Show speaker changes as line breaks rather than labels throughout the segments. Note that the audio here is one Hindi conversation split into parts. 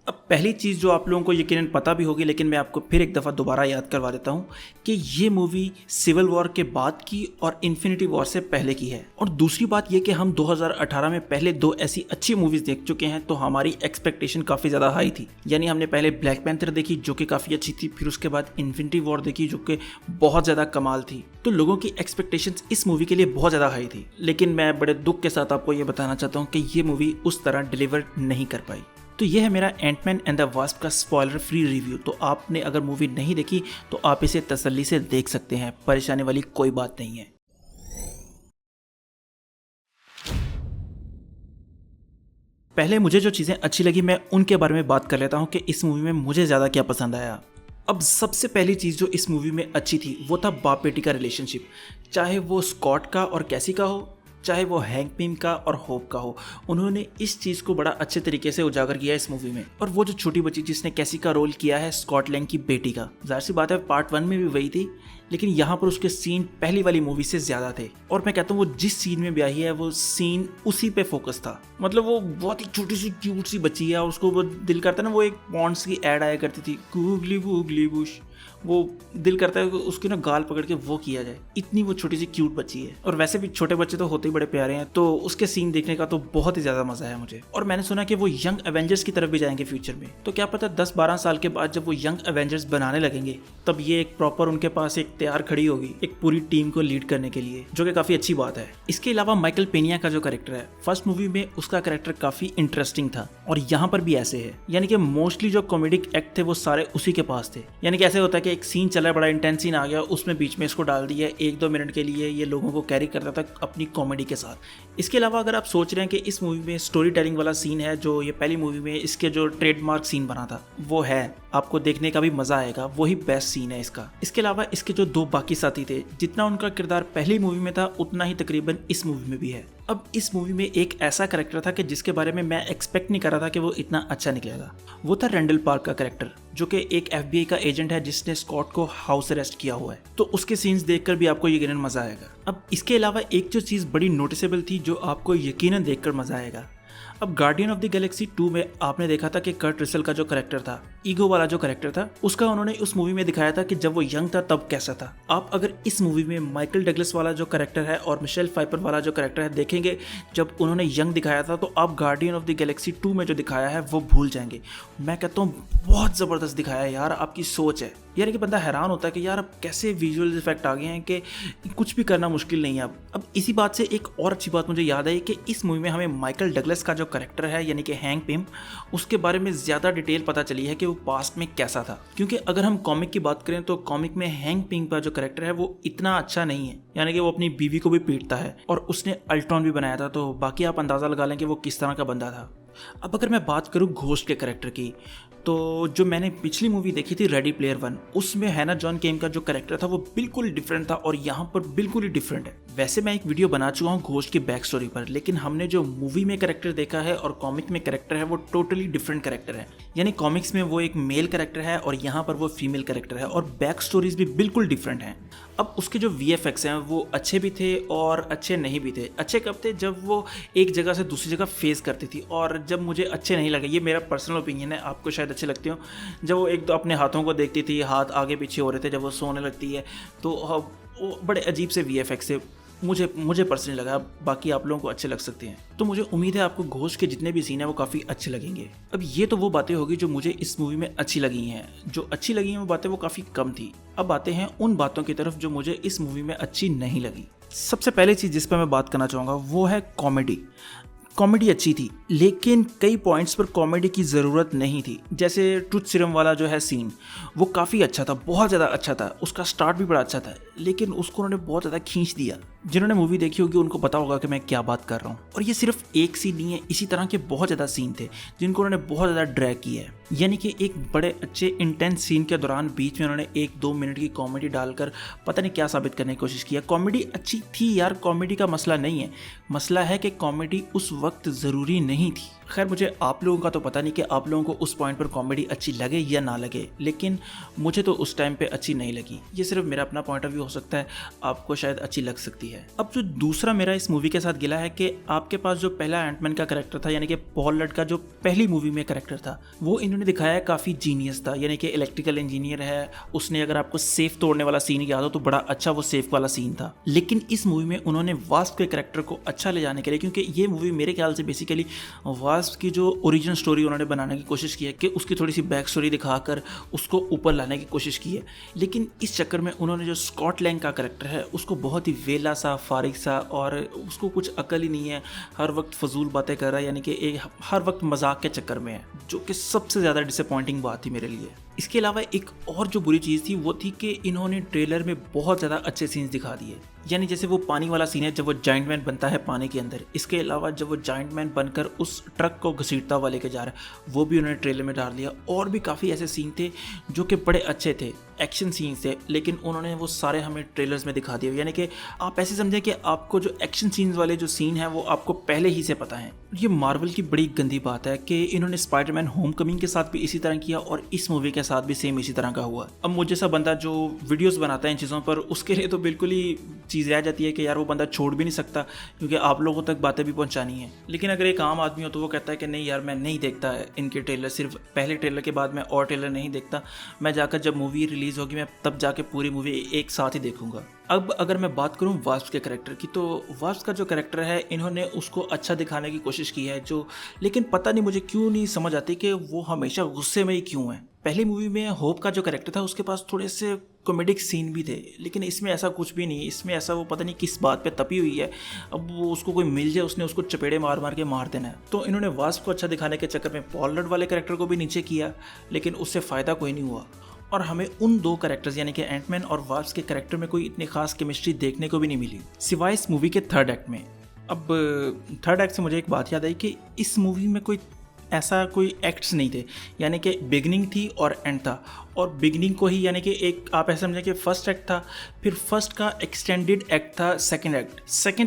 अब पहली चीज़ जो आप लोगों को यकीनन पता भी होगी, लेकिन मैं आपको फिर एक दफ़ा दोबारा याद करवा देता हूँ कि ये मूवी सिविल वॉर के बाद की और इन्फिनिटी वॉर से पहले की है। और दूसरी बात ये कि हम 2018 में पहले 2 ऐसी अच्छी मूवीज़ देख चुके हैं, तो हमारी एक्सपेक्टेशन काफ़ी ज़्यादा हाई थी। यानी हमने पहले ब्लैक पैंथर देखी जो कि काफ़ी अच्छी थी, फिर उसके बाद इन्फिनिटी वॉर देखी जो कि बहुत ज़्यादा कमाल थी। तो लोगों की एक्सपेक्टेशंस इस मूवी के लिए बहुत ज़्यादा हाई थी, लेकिन मैं बड़े दुख के साथ आपको ये बताना चाहता हूँ कि ये मूवी उस तरह डिलीवर नहीं कर पाई। तो ये है मेरा एंटमैन एंड द वास्प का स्पॉइलर फ्री रिव्यू। तो आपने अगर मूवी नहीं देखी तो आप इसे तसल्ली से देख सकते हैं, परेशानी वाली कोई बात नहीं है। पहले मुझे जो चीज़ें अच्छी लगी मैं उनके बारे में बात कर लेता हूँ कि इस मूवी में मुझे ज़्यादा क्या पसंद आया। अब सबसे पहली चीज़ जो इस मूवी में अच्छी थी वो था बाप बेटी का रिलेशनशिप, चाहे वो स्कॉट का और कैसी का हो, चाहे वो हैंक पिम का और होप का हो। उन्होंने इस चीज़ को बड़ा अच्छे तरीके से उजागर किया है इस मूवी में। और वो जो छोटी बच्ची जिसने कैसी का रोल किया है स्कॉट लैंग की बेटी का, जाहिर सी बात है पार्ट 1 में भी वही थी, लेकिन यहाँ पर उसके सीन पहली वाली मूवी से ज़्यादा थे। और मैं कहता हूँ वो जिस सीन में भी आई है वो सीन उसी पे फोकस था। मतलब वो बहुत ही छोटी सी क्यूट सी बच्ची है और उसको वो दिल करता है ना, वो एक पॉन्ड्स की ऐड आया करती थी, गूगली वूगली बुश, वो दिल करता है कि उसकी ना गाल पकड़ के वो किया जाए, इतनी वो छोटी सी क्यूट बच्ची है। और वैसे भी छोटे बच्चे तो होते ही बड़े प्यारे हैं, तो उसके सीन देखने का तो बहुत ही ज़्यादा मज़ा आया मुझे। और मैंने सुना कि वो यंग एवेंजर्स की तरफ भी जाएंगे फ्यूचर में, तो क्या पता 10-12 साल के बाद जब वो यंग एवेंजर्स बनाने लगेंगे तब ये एक प्रॉपर उनके पास एक तैयार खड़ी होगी एक पूरी टीम को लीड करने के लिए, जो कि काफ़ी अच्छी बात है। इसके अलावा माइकल पेनिया का जो कैरेक्टर है फर्स्ट मूवी में उसका कैरेक्टर काफ़ी इंटरेस्टिंग था और यहाँ पर भी ऐसे है। यानी कि मोस्टली जो कॉमेडिक एक्ट थे वो सारे उसी के पास थे। यानी कि ऐसे होता है कि एक सीन चला, बड़ा इंटेंस सीन आ गया, उसमें बीच में इसको डाल दिया 1-2 मिनट के लिए, ये लोगों को कैरी करता था अपनी कॉमेडी के साथ। इसके अलावा अगर आप सोच रहे हैं कि इस मूवी में स्टोरी टेलिंग वाला सीन है जो ये पहली मूवी में इसके जो ट्रेडमार्क सीन बना था वो है, आपको देखने का भी मजा आएगा, वही बेस्ट सीन है इसका। इसके अलावा इसके जो 2 बाकी साथी थे, जितना उनका किरदार पहली मूवी में था उतना ही तकरीबन इस मूवी में भी है। अब इस मूवी में एक ऐसा कैरेक्टर था कि जिसके बारे में मैं एक्सपेक्ट नहीं कर रहा था कि वो इतना अच्छा निकलेगा। वो था रेंडल पार्क का कैरेक्टर, जो कि एक FBI का एजेंट है जिसने स्कॉट को हाउस अरेस्ट किया हुआ है। तो उसके सीन्स देखकर भी आपको यकीनन मजा आएगा। अब इसके अलावा एक जो चीज़ बड़ी नोटिसेबल थी जो आपको यकीनन देखकर मजा आएगा। अब गार्डियन ऑफ द गैलेक्सी 2 में आपने देखा था कि कर्ट रसेल का जो कैरेक्टर था, ईगो वाला जो कैरेक्टर था, उसका उन्होंने उस मूवी में दिखाया था कि जब वो यंग था तब कैसा था। आप अगर इस मूवी में माइकल डगलस वाला जो कैरेक्टर है और मिशेल फाइफर वाला जो कैरेक्टर है देखेंगे जब उन्होंने यंग दिखाया था, तो आप गार्डियन ऑफ द गैलेक्सी 2 में जो दिखाया है वो भूल जाएंगे। मैं कहता हूँ बहुत ज़बरदस्त दिखाया है यार, आपकी सोच है यार कि बंदा हैरान होता है कि यार अब कैसे विजुअल इफेक्ट आ गए हैं कि कुछ भी करना मुश्किल नहीं है अब इसी बात से एक और अच्छी बात मुझे याद आई कि इस मूवी में हमें माइकल डगलस का जो कैरेक्टर है यानी कि हैंक पिम, उसके बारे में ज़्यादा डिटेल पता चली है कि वो पास्ट में कैसा था। क्योंकि अगर हम कॉमिक की बात करें तो कॉमिक में हैंक पिम का जो कैरेक्टर है वो इतना अच्छा नहीं है, यानी कि वो अपनी बीवी को भी पीटता है और उसने अल्ट्रॉन भी बनाया था, तो बाकी आप अंदाज़ा लगा लें कि वो किस तरह का बंदा था। अब अगर मैं बात करूँ घोस्ट के कैरेक्टर की, तो जो मैंने पिछली मूवी देखी थी रेडी प्लेयर 1, उसमें हैना जॉन केम का जो कैरेक्टर था वो बिल्कुल डिफरेंट था और यहाँ पर बिल्कुल ही डिफरेंट है। वैसे मैं एक वीडियो बना चुका हूँ घोस्ट की बैक स्टोरी पर, लेकिन हमने जो मूवी में कैरेक्टर देखा है और कॉमिक में कैरेक्टर है वो टोटली डिफरेंट कैरेक्टर है। यानी कॉमिक्स में वो एक मेल कैरेक्टर है और यहाँ पर वो फीमेल कैरेक्टर है और बैक स्टोरीज भी बिल्कुल डिफरेंट हैं। अब उसके जो VFX हैं वो अच्छे भी थे और अच्छे नहीं भी थे। अच्छे कब थे? जब वो एक जगह से दूसरी जगह फेस करती थी, और जब मुझे अच्छे नहीं लगे, ये मेरा पर्सनल ओपिनियन है, आपको शायद अच्छे लगते हो, जब वो एक तो अपने हाथों को देखती थी, हाथ आगे पीछे हो रहे थे, जब वो सोने लगती है तो वो बड़े अजीब से VFX थे। मुझे पर्सनली लगा, बाकी आप लोगों को अच्छे लग सकते हैं। तो मुझे उम्मीद है आपको घोस्ट के जितने भी सीन हैं वो काफ़ी अच्छे लगेंगे। अब ये तो वो बातें होगी जो मुझे इस मूवी में अच्छी लगी हैं। जो अच्छी लगी हैं वो बातें वो काफ़ी कम थी। अब आते हैं उन बातों की तरफ जो मुझे इस मूवी में अच्छी नहीं लगी। सबसे पहली चीज़ जिस पर मैं बात करना चाहूँगा वो है कॉमेडी। कॉमेडी अच्छी थी, लेकिन कई पॉइंट्स पर कॉमेडी की ज़रूरत नहीं थी। जैसे ट्रुथ सीरम वाला जो है सीन, वो काफ़ी अच्छा था, बहुत ज़्यादा अच्छा था, उसका स्टार्ट भी बड़ा अच्छा था, लेकिन उसको उन्होंने बहुत ज़्यादा खींच दिया। जिन्होंने मूवी देखी होगी उनको पता होगा कि मैं क्या बात कर रहा हूँ। और ये सिर्फ एक सीन नहीं है, इसी तरह के बहुत ज़्यादा सीन थे जिनको उन्होंने बहुत ज़्यादा ड्रैग किया है। यानी कि एक बड़े अच्छे इंटेंस सीन के दौरान बीच में उन्होंने 1-2 मिनट की कॉमेडी डालकर पता नहीं क्या साबित करने की कोशिश किया। कॉमेडी अच्छी थी यार, कॉमेडी का मसला नहीं है, मसला है कि कॉमेडी उस वक्त ज़रूरी नहीं थी। खैर मुझे आप लोगों का तो पता नहीं कि आप लोगों को उस पॉइंट पर कॉमेडी अच्छी लगे या ना लगे, लेकिन मुझे तो उस टाइम पे अच्छी नहीं लगी। ये सिर्फ मेरा अपना पॉइंट ऑफ व्यू हो सकता है, आपको शायद अच्छी लग सकती है। अब जो दूसरा मेरा इस मूवी के साथ गिला है कि आपके पास जो पहला एंटमैन का कैरेक्टर था, यानी कि पॉल रड का जो पहली मूवी में कैरेक्टर था, वो इन्होंने दिखाया काफ़ी जीनियस था। यानी कि इलेक्ट्रिकल इंजीनियर है, उसने अगर आपको सेफ तोड़ने वाला सीन याद हो तो बड़ा अच्छा वो सेफ वाला सीन था। लेकिन इस मूवी में उन्होंने वास्प के कैरेक्टर को अच्छा ले जाने के लिए, क्योंकि ये मूवी मेरे ख्याल से बेसिकली वास्प की जो ओरिजिनल स्टोरी उन्होंने बनाने की कोशिश की है कि उसकी थोड़ी सी बैक स्टोरी दिखाकर उसको ऊपर लाने की कोशिश की है। लेकिन इस चक्कर में उन्होंने जो स्कॉट लैंग का कैरेक्टर है उसको बहुत ही वेला सा, फारिग सा, और उसको कुछ अकल ही नहीं है, हर वक्त फजूल बातें कर रहा है, यानी कि हर वक्त मजाक के चक्कर में है, जो कि सबसे ज़्यादा डिसअपॉइंटिंग बात थी मेरे लिए। इसके अलावा एक और जो बुरी चीज़ थी वो थी कि इन्होंने ट्रेलर में बहुत ज़्यादा अच्छे सीन्स दिखा दिए। यानी जैसे वो पानी वाला सीन है जब वो जाइंट मैन बनता है पानी के अंदर, इसके अलावा जब वो जाइंट मैन बनकर उस ट्रक को घसीटता हुआ लेके जा रहा है, वो भी उन्होंने ट्रेलर में डाल दिया। और भी काफ़ी ऐसे सीन थे जो कि बड़े अच्छे थे, एक्शन सीन्स थे, लेकिन उन्होंने वो सारे हमें ट्रेलर्स में दिखा दिए। यानी कि आप ऐसे समझें कि आपको जो एक्शन सीन्स वाले जो सीन है वो आपको पहले ही से पता है। ये मार्वल की बड़ी गंदी बात है कि इन्होंने स्पाइडरमैन होमकमिंग के साथ भी इसी तरह किया और इस मूवी के साथ भी सेम इसी तरह का हुआ। अब मुझे जैसा बंदा जो वीडियोस बनाता है इन चीज़ों पर, उसके लिए तो बिल्कुल ही चीज़ रह जाती है कि यार वो बंदा छोड़ भी नहीं सकता, क्योंकि आप लोगों तक बातें भी पहुंचानी है। लेकिन अगर एक आम आदमी हो तो वो कहता है कि नहीं यार, मैं नहीं देखता इनके ट्रेलर, सिर्फ पहले ट्रेलर के बाद मैं और ट्रेलर नहीं देखता, मैं जाकर जब मूवी रिलीज़ होगी मैं तब जाके पूरी मूवी एक साथ ही देखूंगा। अब अगर मैं बात करूं वास्प के कैरेक्टर की, तो वास्प का जो कैरेक्टर है इन्होंने उसको अच्छा दिखाने की कोशिश की है, जो लेकिन पता नहीं मुझे क्यों नहीं समझ आती कि वो हमेशा गुस्से में ही क्यों है। पहली मूवी में होप का जो कैरेक्टर था उसके पास थोड़े से कॉमेडिक सीन भी थे, लेकिन इसमें ऐसा कुछ भी नहीं। इसमें ऐसा वो पता नहीं किस बात पे तपी हुई है, अब वो उसको कोई मिल जाए उसने उसको चपेड़े मार मार के मार देना है। तो इन्होंने वास्प को अच्छा दिखाने के चक्कर में पॉल रड वाले कैरेक्टर को भी नीचे किया, लेकिन उससे फ़ायदा कोई नहीं हुआ और हमें उन दो कैरेक्टर्स यानी कि एंटमैन और वास्प के कैरेक्टर में कोई इतनी खास केमिस्ट्री देखने को भी नहीं मिली, सिवाय इस मूवी के थर्ड एक्ट में। अब थर्ड एक्ट से मुझे एक बात याद आई कि इस मूवी में कोई ऐसा कोई एक्ट्स नहीं थे, यानी कि बिगनिंग थी और एंड था, और बिगनिंग को ही यानी कि एक आप ऐसा समझें कि फर्स्ट एक्ट था, फिर फर्स्ट का एक्सटेंडेड एक्ट था सेकंड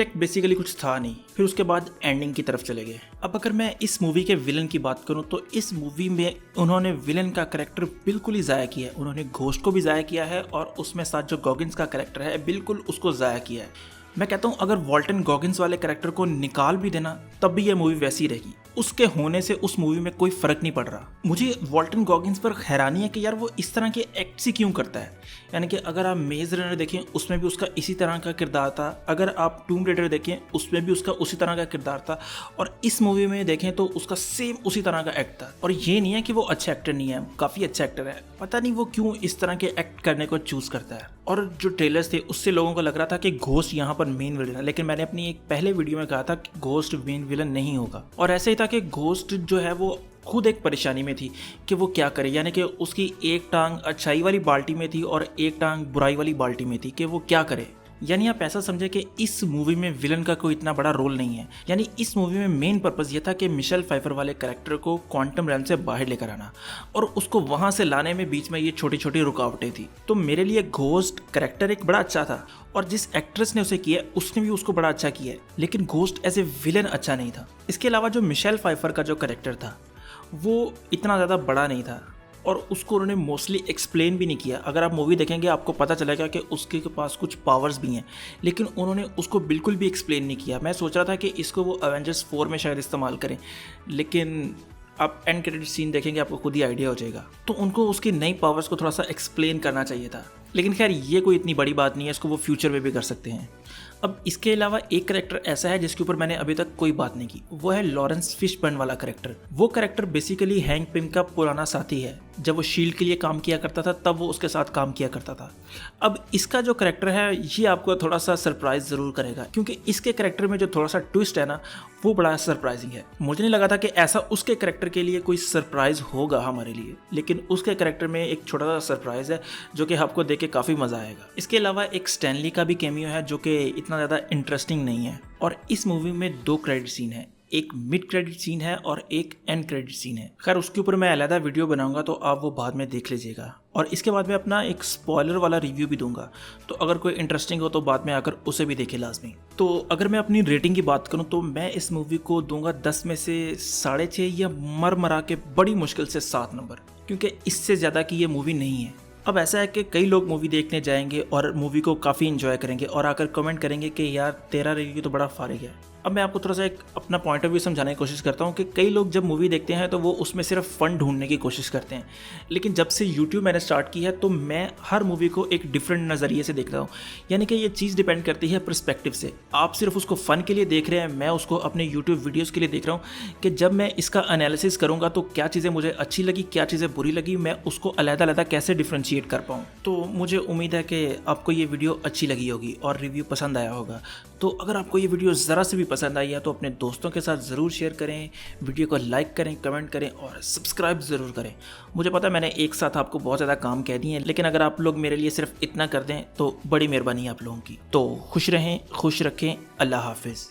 एक्ट बेसिकली कुछ था नहीं, फिर उसके बाद एंडिंग की तरफ चले गए। अब अगर मैं इस मूवी के विलन की बात करूं तो इस मूवी में उन्होंने विलन का कैरेक्टर बिल्कुल ही ज़ाया किया है। उन्होंने घोस्ट को भी ज़ाया किया है और उसमें साथ जो गॉगिन्स का कैरेक्टर है बिल्कुल उसको ज़ाया किया है। मैं कहता हूँ अगर वॉल्टन गॉगिन्स वाले कैरेक्टर को निकाल भी देना तब भी यह मूवी वैसी रहेगी, उसके होने से उस मूवी में कोई फर्क नहीं पड़ रहा। मुझे वॉल्टन गॉगिन्स पर हैरानी है कि यार वो इस तरह के एक्ट ही क्यों करता है। यानी कि अगर आप मेज रनर देखें उसमें भी उसका इसी तरह का किरदार था, अगर आप टूम रेडर देखें उसमें भी उसका उसी तरह का किरदार था, और इस मूवी में देखें तो उसका सेम उसी तरह का एक्ट था। और ये नहीं है कि वो अच्छा एक्टर नहीं है, काफ़ी अच्छा एक्टर है, पता नहीं वो क्यों इस तरह के एक्ट करने को चूज़ करता है। और जो ट्रेलर्स थे उससे लोगों को लग रहा था कि घोस्ट यहाँ पर मेन विलन है, लेकिन मैंने अपनी एक पहले वीडियो में कहा था कि घोस्ट मेन विलन नहीं होगा। और ऐसे ही था कि घोस्ट जो है वो खुद एक परेशानी में थी कि वो क्या करे, यानी कि उसकी एक टांग अच्छाई वाली बाल्टी में थी और एक टांग बुराई वाली बाल्टी में थी कि वो क्या करे। यानी आप ऐसा समझे कि इस मूवी में विलन का कोई इतना बड़ा रोल नहीं है। यानी इस मूवी में मेन पर्पस ये था कि मिशेल फाइफर वाले कैरेक्टर को क्वांटम रैम से बाहर लेकर आना, और उसको वहां से लाने में बीच में ये छोटी छोटी रुकावटें थी। तो मेरे लिए घोस्ट कैरेक्टर एक बड़ा अच्छा था, और जिस एक्ट्रेस ने उसे किया उसने भी उसको बड़ा अच्छा किया है, लेकिन घोस्ट एज ए विलन अच्छा नहीं था। इसके अलावा जो मिशेल फाइफर का जो कैरेक्टर था वो इतना ज़्यादा बड़ा नहीं था, और उसको उन्होंने मोस्टली एक्सप्लेन भी नहीं किया। अगर आप मूवी देखेंगे आपको पता चलेगा कि उसके पास कुछ पावर्स भी हैं, लेकिन उन्होंने उसको बिल्कुल भी एक्सप्लेन नहीं किया। मैं सोच रहा था कि इसको वो एवेंजर्स 4 में शायद इस्तेमाल करें, लेकिन आप एंड क्रेडिट सीन देखेंगे आपको खुद ही आइडिया हो जाएगा। तो उनको उसकी नई पावर्स को थोड़ा सा एक्सप्लेन करना चाहिए था, लेकिन खैर ये कोई इतनी बड़ी बात नहीं है, इसको वो फ्यूचर में भी कर सकते हैं। अब इसके अलावा एक कैरेक्टर ऐसा है जिसके ऊपर मैंने अभी तक कोई बात नहीं की, वो है लॉरेंस फिशबर्न वाला कैरेक्टर। वो कैरेक्टर बेसिकली हैंक पिम का पुराना साथी है, जब वो शील्ड के लिए काम किया करता था तब वो उसके साथ काम किया करता था। अब इसका जो कैरेक्टर है ये आपको थोड़ा सा सरप्राइज ज़रूर करेगा, क्योंकि इसके कैरेक्टर में जो थोड़ा सा ट्विस्ट है ना वो बड़ा सरप्राइजिंग है। मुझे नहीं लगा था कि ऐसा उसके कैरेक्टर के लिए कोई सरप्राइज होगा हमारे लिए, लेकिन उसके कैरेक्टर में एक छोटा सा सरप्राइज है जो कि आपको देख के काफ़ी मज़ा आएगा। इसके अलावा एक स्टैनली का भी कैमियो है जो कि इतना ज़्यादा इंटरेस्टिंग नहीं है। और इस मूवी में 2 क्रेडिट सीन है, एक मिड क्रेडिट सीन है और एक एंड क्रेडिट सीन है। खैर उसके ऊपर मैं अलग वीडियो बनाऊंगा तो आप वो बाद में देख लीजिएगा, और इसके बाद में अपना एक स्पॉइलर वाला रिव्यू भी दूंगा, तो अगर कोई इंटरेस्टिंग हो तो बाद में आकर उसे भी देखे लाजमी। तो अगर मैं अपनी रेटिंग की बात करूं तो मैं इस मूवी को दूंगा 10 में से 6.5 या मर के बड़ी मुश्किल से 7 नंबर, क्योंकि इससे ज़्यादा की ये मूवी नहीं है। अब ऐसा है कि कई लोग मूवी देखने जाएंगे और मूवी को काफ़ी इन्जॉय करेंगे और आकर कमेंट करेंगे कि यार तेरा रिव्यू तो बड़ा फारिग है। अब मैं आपको थोड़ा सा एक अपना पॉइंट ऑफ व्यू समझाने की कोशिश करता हूँ कि कई लोग जब मूवी देखते हैं तो वो उसमें सिर्फ फ़न ढूंढने की कोशिश करते हैं, लेकिन जब से यूट्यूब मैंने स्टार्ट की है तो मैं हर मूवी को एक डिफरेंट नज़रिए से देखता हूँ। यानी कि ये चीज़ डिपेंड करती है पर्सपेक्टिव से। आप सिर्फ उसको फ़न के लिए देख रहे हैं, मैं उसको अपने यूट्यूब वीडियोज़ के लिए देख रहा हूँ कि जब मैं इसका एनालिसिस करूँगा तो क्या चीज़ें मुझे अच्छी लगी, क्या चीज़ें बुरी लगी, मैं उसको अलग-अलग कैसे डिफ्रेंशिएट कर पाऊँ। तो मुझे उम्मीद है कि आपको ये वीडियो अच्छी लगी होगी और रिव्यू पसंद आया होगा। तो अगर आपको ये वीडियो ज़रा से भी पसंद आई है तो अपने दोस्तों के साथ ज़रूर शेयर करें, वीडियो को लाइक करें, कमेंट करें और सब्सक्राइब ज़रूर करें। मुझे पता है मैंने एक साथ आपको बहुत ज़्यादा काम कह दिए हैं, लेकिन अगर आप लोग मेरे लिए सिर्फ इतना कर दें तो बड़ी मेहरबानी है आप लोगों की। तो खुश रहें, खुश रखें, अल्लाह हाफिज़।